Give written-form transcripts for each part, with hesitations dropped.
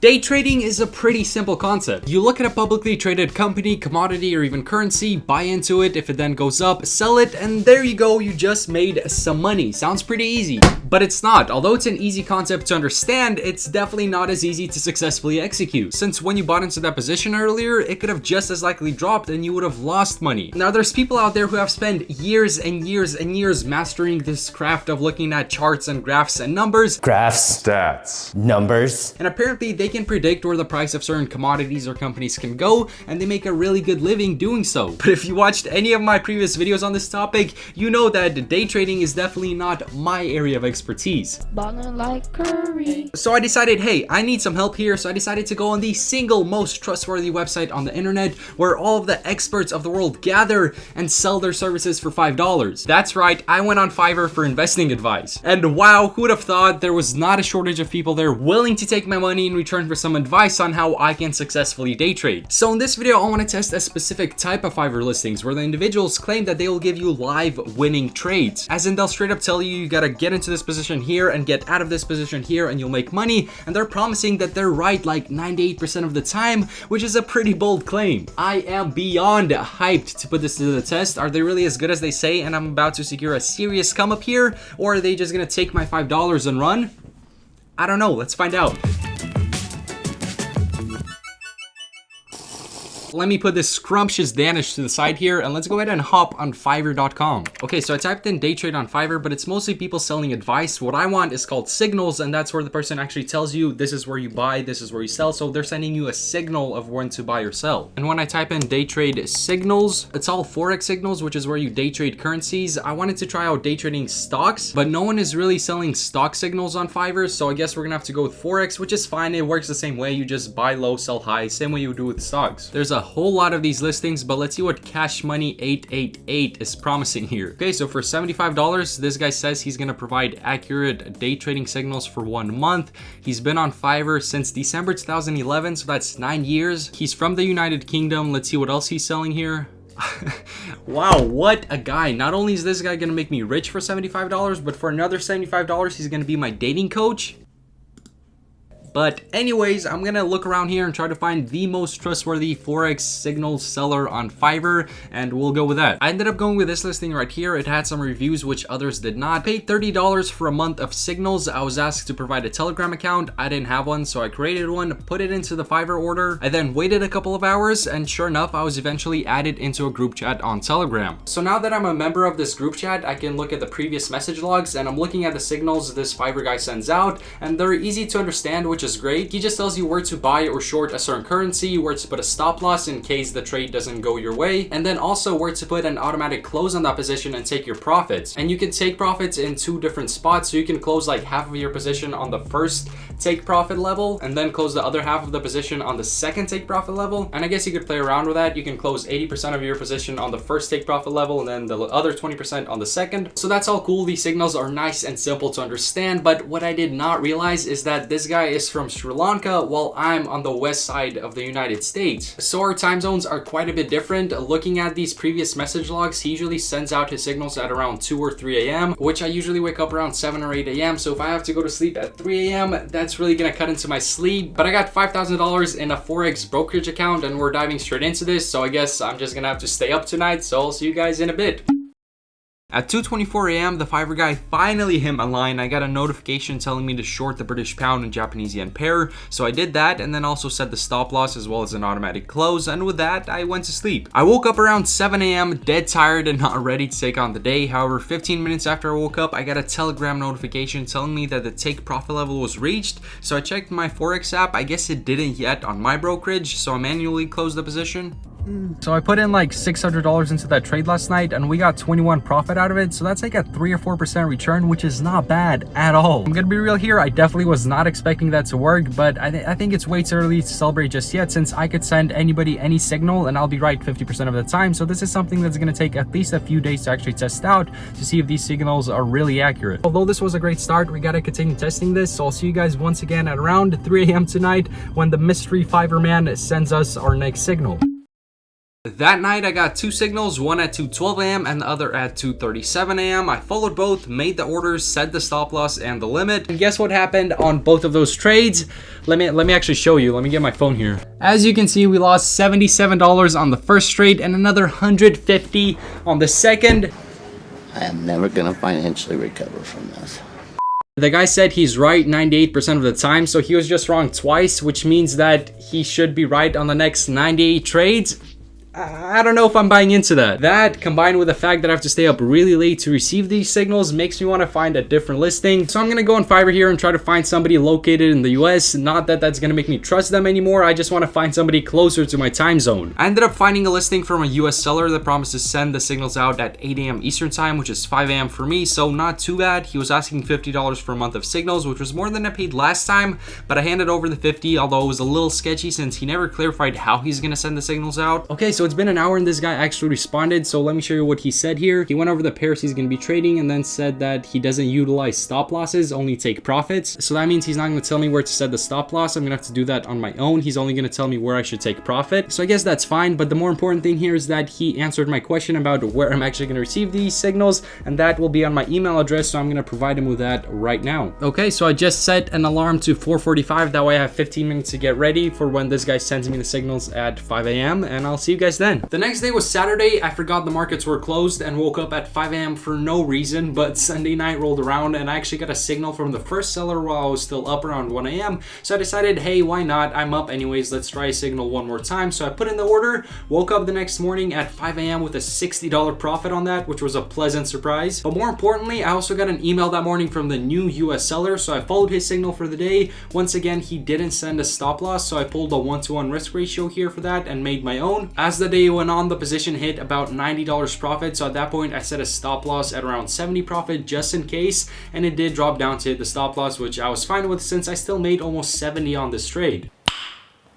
Day trading is a pretty simple concept. You look at a publicly traded company, commodity, or even currency, buy into it. If it then goes up, sell it, and there you go, you just made some money. Sounds pretty easy, but it's not. Although it's an easy concept to understand, it's definitely not as easy to successfully execute. Since when you bought into that position earlier, it could have just as likely dropped and you would have lost money. Now, there's people out there who have spent years and years and years mastering this craft of looking at charts and graphs and numbers. Graphs, stats, numbers. And apparently they can predict where the price of certain commodities or companies can go, and they make a really good living doing so. But if you watched any of my previous videos on this topic, you know that day trading is definitely not my area of expertise. Ballin' like Curry. So I decided, hey, I need some help here. So I decided to go on the single most trustworthy website on the internet where all of the experts of the world gather and sell their services for $5. That's right, I went on Fiverr for investing advice. And wow, who would have thought there was not a shortage of people there willing to take my money in return for some advice on how I can successfully day trade. So in this video, I want to test a specific type of Fiverr listings where the individuals claim that they will give you live winning trades. As in, they'll straight up tell you gotta get into this position here and get out of this position here and you'll make money. And they're promising that they're right like 98% of the time, which is a pretty bold claim. I am beyond hyped to put this to the test. Are they really as good as they say and I'm about to secure a serious come up here? Or are they just gonna take my $5 and run? I don't know, let's find out. Let me put this scrumptious Danish to the side here and let's go ahead and hop on Fiverr.com. Okay, so I typed in day trade on Fiverr, but it's mostly people selling advice. What I want is called signals, and that's where the person actually tells you this is where you buy, this is where you sell. So they're sending you a signal of when to buy or sell. And when I type in day trade signals, it's all Forex signals, which is where you day trade currencies. I wanted to try out day trading stocks, but no one is really selling stock signals on Fiverr. So I guess we're gonna have to go with Forex, which is fine. It works the same way. You just buy low, sell high, same way you would do with stocks. There's a whole lot of these listings, but let's see what Cash Money 888 is promising here. Okay, so for $75, this guy says he's gonna provide accurate day trading signals for 1 month. He's been on Fiverr since December 2011, so that's 9 years. He's from the United Kingdom. Let's see what else he's selling here. Wow, what a guy. Not only is this guy gonna make me rich for $75, but for another $75, he's gonna be my dating coach. But anyways, I'm gonna look around here and try to find the most trustworthy Forex signal seller on Fiverr, and we'll go with that. I ended up going with this listing right here. It had some reviews which others did not. I paid $30 for a month of signals. I was asked to provide a Telegram account. I didn't have one, so I created one, put it into the Fiverr order. I then waited a couple of hours, and sure enough, I was eventually added into a group chat on Telegram. So now that I'm a member of this group chat, I can look at the previous message logs, and I'm looking at the signals this Fiverr guy sends out, and they're easy to understand, which is great. He just tells you where to buy or short a certain currency, where to put a stop loss in case the trade doesn't go your way, and then also where to put an automatic close on that position and take your profits. And you can take profits in 2 different spots, so you can close like half of your position on the first take profit level and then close the other half of the position on the second take profit level. And I guess you could play around with that. You can close 80% of your position on the first take profit level and then the other 20% on the second. So that's all cool. These signals are nice and simple to understand, but what I did not realize is that this guy is from Sri Lanka while I'm on the west side of the United States. So our time zones are quite a bit different. Looking at these previous message logs, he usually sends out his signals at around 2 or 3 a.m., which I usually wake up around 7 or 8 a.m. So if I have to go to sleep at 3 a.m., that's really gonna cut into my sleep. But I got $5,000 in a Forex brokerage account and we're diving straight into this. So I guess I'm just gonna have to stay up tonight. So I'll see you guys in a bit. At 2:24 a.m., the Fiverr guy finally hit my line. I got a notification telling me to short the British pound and Japanese yen pair. So I did that and then also set the stop loss as well as an automatic close. And with that, I went to sleep. I woke up around 7 a.m., dead tired and not ready to take on the day. However, 15 minutes after I woke up, I got a Telegram notification telling me that the take profit level was reached. So I checked my Forex app. I guess it didn't yet on my brokerage. So I manually closed the position. So I put in like $600 into that trade last night and we got 21 profit out of it. So that's like a 3 or 4% return, which is not bad at all. I'm gonna be real here. I definitely was not expecting that to work, but I think it's way too early to celebrate just yet, since I could send anybody any signal and I'll be right 50% of the time. So this is something that's gonna take at least a few days to actually test out to see if these signals are really accurate. Although this was a great start, we gotta continue testing this. So I'll see you guys once again at around 3 a.m. tonight when the mystery Fiverr man sends us our next signal. That night I got two signals, one at 2:12 a.m. and the other at 2:37 a.m. I followed both, made the orders, set the stop loss and the limit. And guess what happened on both of those trades? Let me actually show you. Let me get my phone here. As you can see, we lost $77 on the first trade and another $150 on the second. I am never gonna financially recover from this. The guy said he's right 98% of the time, so he was just wrong twice, which means that he should be right on the next 98 trades. I don't know if I'm buying into that. That, combined with the fact that I have to stay up really late to receive these signals, makes me want to find a different listing. So I'm going to go on Fiverr here and try to find somebody located in the US. Not that that's going to make me trust them anymore. I just want to find somebody closer to my time zone. I ended up finding a listing from a US seller that promised to send the signals out at 8 a.m. Eastern time, which is 5 a.m. for me. So not too bad. He was asking $50 for a month of signals, which was more than I paid last time. But I handed over the 50, although it was a little sketchy since he never clarified how he's going to send the signals out. Okay, so it's been an hour and this guy actually responded, so let me show you what he said here. He went over the pairs he's going to be trading and then said that he doesn't utilize stop losses, only take profits. So that means he's not going to tell me where to set the stop loss. I'm going to have to do that on my own. He's only going to tell me where I should take profit. So I guess that's fine, but the more important thing here is that he answered my question about where I'm actually going to receive these signals, and that will be on my email address, so I'm going to provide him with that right now. Okay, so I just set an alarm to 4:45. That way I have 15 minutes to get ready for when this guy sends me the signals at 5 a.m. and I'll see you guys then. The next day was Saturday. I forgot the markets were closed and woke up at 5 a.m. for no reason, but Sunday night rolled around and I actually got a signal from the first seller while I was still up around 1 a.m. So I decided, hey, why not? I'm up anyways. Let's try a signal one more time. So I put in the order, woke up the next morning at 5 a.m. with a $60 profit on that, which was a pleasant surprise. But more importantly, I also got an email that morning from the new US seller. So I followed his signal for the day. Once again, he didn't send a stop loss. So I pulled a 1-to-1 risk ratio here for that and made my own. As the day went on, the position hit about $90 profit. So at that point I set a stop loss at around 70 profit just in case, and it did drop down to hit the stop loss, which I was fine with since I still made almost 70 on this trade.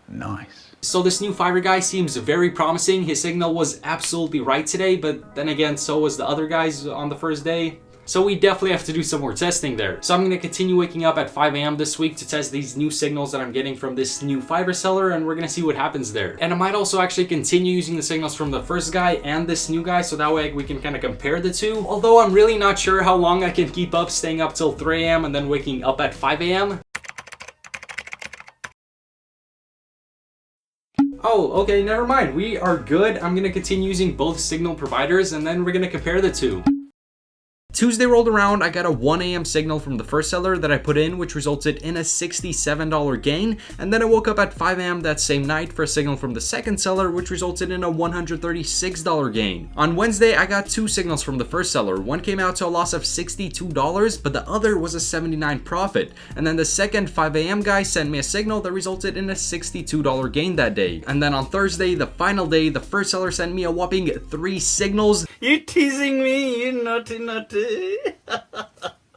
Nice. So this new Fiverr guy seems very promising. His signal was absolutely right today, but then again, so was the other guys on the first day. So we definitely have to do some more testing there. So I'm going to continue waking up at 5 a.m. this week to test these new signals that I'm getting from this new Fiverr seller, and we're going to see what happens there. And I might also actually continue using the signals from the first guy and this new guy, so that way we can kind of compare the two. Although I'm really not sure how long I can keep up staying up till 3 a.m. and then waking up at 5 a.m. Oh, okay, never mind. We are good. I'm going to continue using both signal providers and then we're going to compare the two. Tuesday rolled around, I got a 1 a.m. signal from the first seller that I put in, which resulted in a $67 gain, and then I woke up at 5 a.m. that same night for a signal from the second seller, which resulted in a $136 gain. On Wednesday, I got two signals from the first seller. One came out to a loss of $62, but the other was a $79 profit, and then the second 5 a.m. guy sent me a signal that resulted in a $62 gain that day. And then on Thursday, the final day, the first seller sent me a whopping 3 signals. You're teasing me, you naughty.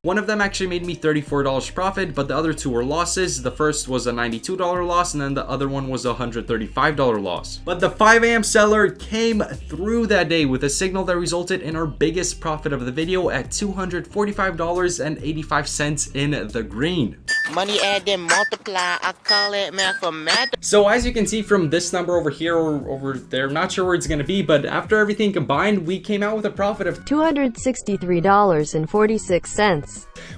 One of them actually made me $34 profit, but the other two were losses. The first was a $92 loss, and then the other one was a $135 loss. But the 5 a.m. seller came through that day with a signal that resulted in our biggest profit of the video at $245.85 in the green. Money add then multiply, I call it mathematics. So as you can see from this number over here or over there, not sure where it's going to be, but after everything combined, we came out with a profit of $263.46.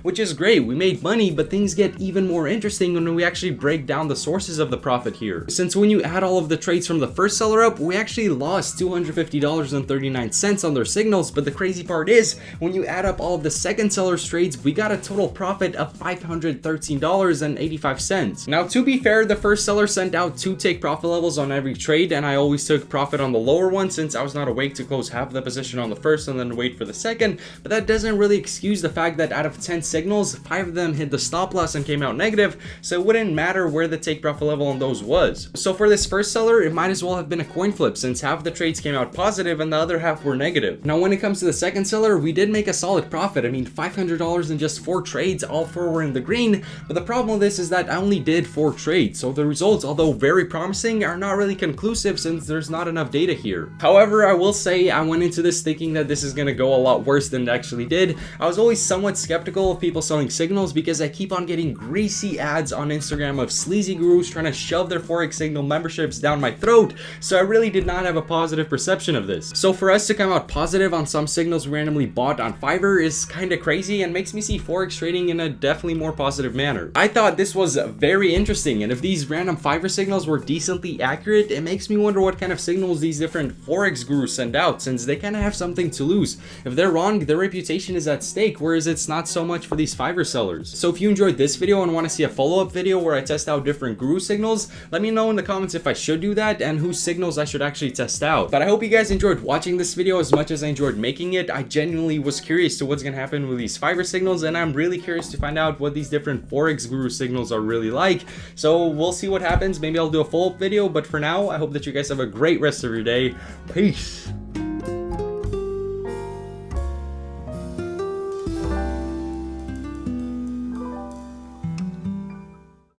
which is great. We made money, but things get even more interesting when we actually break down the sources of the profit here. Since when you add all of the trades from the first seller up, we actually lost $250.39 on their signals, but the crazy part is when you add up all of the second seller's trades, we got a total profit of $513.85. Now, to be fair, the first seller sent out 2 take profit levels on every trade, and I always took profit on the lower one since I was not awake to close half the position on the first and then wait for the second. But that doesn't really excuse the fact that out of 10 signals, 5 of them hit the stop loss and came out negative, so it wouldn't matter where the take profit level on those was. So for this first seller, it might as well have been a coin flip since half the trades came out positive and the other half were negative. Now when it comes to the second seller, we did make a solid profit. I mean, $500 in just 4 trades, all 4 were in the green, but the problem with this is that I only did 4 trades, so the results, although very promising, are not really conclusive since there's not enough data here. However, I will say I went into this thinking that this is going to go a lot worse than it actually did. I was always somewhat skeptical skeptical of people selling signals because I keep on getting greasy ads on Instagram of sleazy gurus trying to shove their Forex signal memberships down my throat, so I really did not have a positive perception of this. So for us to come out positive on some signals we randomly bought on Fiverr is kind of crazy and makes me see Forex trading in a definitely more positive manner. I thought this was very interesting, and if these random Fiverr signals were decently accurate, it makes me wonder what kind of signals these different Forex gurus send out, since they kind of have something to lose. If they're wrong, their reputation is at stake, whereas it's not so much for these Fiverr sellers. So if you enjoyed this video and want to see a follow-up video where I test out different guru signals, let me know in the comments if I should do that and whose signals I should actually test out. But I hope you guys enjoyed watching this video as much as I enjoyed making it. I genuinely was curious to what's gonna happen with these Fiverr signals, and I'm really curious to find out what these different Forex guru signals are really like. So we'll see what happens. Maybe I'll do a follow-up video, but for now, I hope that you guys have a great rest of your day. Peace.